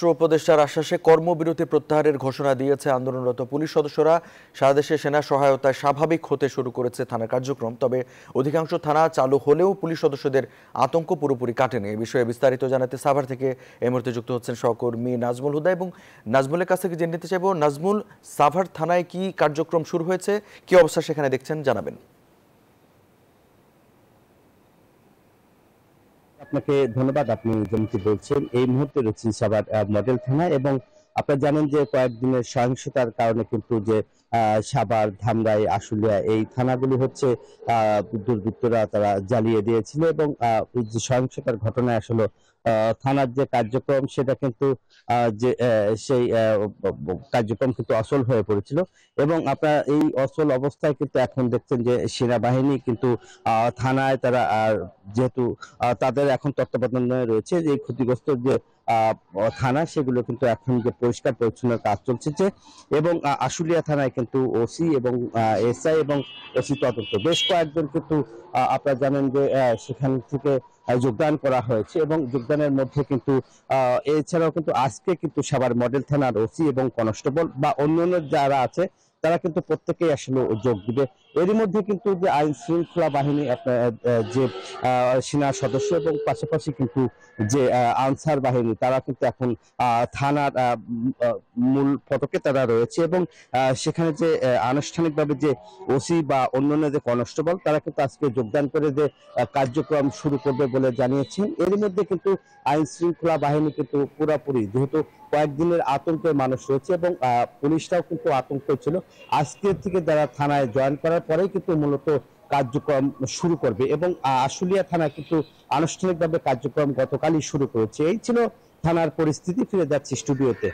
স্বরাষ্ট্র উপদেষ্টার আশ্বাসে কর্মবিরতি প্রত্যাহারের ঘোষণা দিয়েছে আন্দোলনরত পুলিশ সদস্যরা। সারা দেশে সেনা সহায়তায় স্বাভাবিক হতে শুরু করেছে থানার কার্যক্রম। তবে অধিকাংশ থানা চালু হলেও পুলিশ সদস্যদের আতঙ্ক পুরোপুরি কাটেনি। এ বিষয়ে বিস্তারিত জানাতে সাভার থেকে এই মুহূর্তে যুক্ত হচ্ছেন সহকর্মী নাজমুল হুদা। এবং নাজমুলের কাছ থেকে জেনে নিতে চাইব, নাজমুল, সাভার থানায় কি কার্যক্রম শুরু হয়েছে, কি অবস্থা সেখানে দেখছেন, জানাবেন। আপনাকে ধন্যবাদ। আপনি যেমনটি বলছেন, এই মুহূর্তে রয়েছে সাভার মডেল থানা এবং আপনারা জানেন যে কয়েকদিনের সহিংসতার কারণে কিন্তু যে সাভার, ধামরাই, আশুলিয়া এই থানাগুলি হচ্ছে দুর্বৃত্তরা তারা জ্বালিয়ে দিয়েছিল এবং এই যে সহিংসতার ঘটনায় আসলে থানার যে কার্যক্রম সেটা কিন্তু সেই কার্যক্রম কিন্তু অচল হয়ে পড়েছিল এবং আপনারা এই অচল অবস্থায় কিন্তু এখন দেখছেন যে সেনাবাহিনী কিন্তু থানায় তারা যেহেতু তাদের এখন তত্ত্বাবধানে রয়েছে যে ক্ষতিগ্রস্ত যে থানা সেগুলো কিন্তু এখন যে পরিষ্কার পরিচ্ছন্ন কাজ চলছে এবং আশুলিয়া থানায় কিন্তু ওসি এবং এসআই এবং ওসি তদন্ত বেশ কয়েকজন কিন্তু আপনারা জানেন যে সেখান থেকে যোগদান করা হয়েছে এবং যোগদানের মধ্যে কিন্তু এছাড়াও কিন্তু আজকে কিন্তু সাভার মডেল থানার ওসি এবং কনস্টেবল বা অন্যান্য যারা আছে তারা কিন্তু প্রত্যেকেই আসলে যোগ দিবে। এরই মধ্যে কিন্তু যে আইন শৃঙ্খলা বাহিনী যে সেনা সদস্য এবং পাশাপাশি কিন্তু যে আনসার বাহিনী তারা কিন্তু এখন থানার মূল ফটকে তারা রয়েছে এবং সেখানে যে আনুষ্ঠানিকভাবে যে ওসি বা অন্যান্য যে কনস্টেবল তারা কিন্তু আজকে যোগদান করে যে কার্যক্রম শুরু করবে বলে জানিয়েছেন। এর মধ্যে কিন্তু আইন শৃঙ্খলা বাহিনী কিন্তু পুরোপুরি, যেহেতু কয়েকদিনের আতঙ্কের মানুষ রয়েছে এবং পুলিশরাও কিন্তু আতঙ্ক ছিল, আজকের থেকে যারা থানায় জয়েন করার পরেই কিন্তু মূলত কার্যক্রম শুরু করবে এবং আশুলিয়া থানায় কিন্তু আনুষ্ঠানিকভাবে কার্যক্রম গতকালই শুরু করেছে। এই ছিল থানার পরিস্থিতি। ফিরে যাচ্ছি স্টুডিওতে।